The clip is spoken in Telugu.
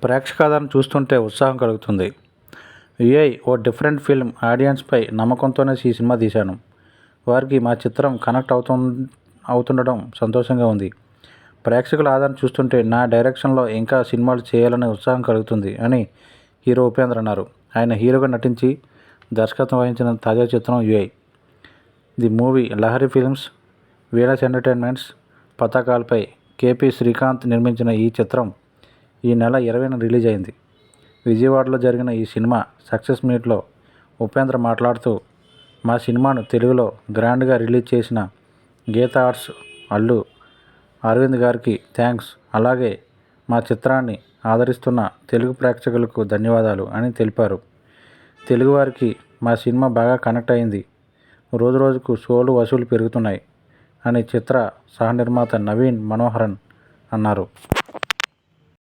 ప్రేక్షకాదరణ చూస్తుంటే ఉత్సాహం కలుగుతుంది. యుఐ ఓ డిఫరెంట్ ఫిల్మ్. ఆడియన్స్పై నమ్మకంతోనే ఈ సినిమా తీశాను. వారికి మా చిత్రం కనెక్ట్ అవుతుండడం సంతోషంగా ఉంది. ప్రేక్షకుల ఆదరణ చూస్తుంటే నా డైరెక్షన్లో ఇంకా సినిమాలు చేయాలనే ఉత్సాహం కలుగుతుంది అని హీరో ఉపేంద్ర అన్నారు. ఆయన హీరోగా నటించి దర్శకత్వం వహించిన తాజా చిత్రం UI. The movie Lahari films, Venus entertainments పతాకాలపై కేపీ శ్రీకాంత్ నిర్మించిన ఈ చిత్రం ఈ నెల 20న రిలీజ్ అయింది. విజయవాడలో జరిగిన ఈ సినిమా సక్సెస్ మీట్లో ఉపేంద్ర మాట్లాడుతూ, మా సినిమాను తెలుగులో గ్రాండ్గా రిలీజ్ చేసిన గీతా ఆర్ట్స్ అల్లు అరవింద్ గారికి థ్యాంక్స్, అలాగే మా చిత్రాన్ని ఆదరిస్తున్న తెలుగు ప్రేక్షకులకు ధన్యవాదాలు అని తెలిపారు. తెలుగువారికి మా సినిమా బాగా కనెక్ట్ అయింది. రోజురోజుకు షోలు వసూళ్లు పెరుగుతున్నాయి అని చిత్ర సహనిర్మాత నవీన్ మనోహరన్ అన్నారు.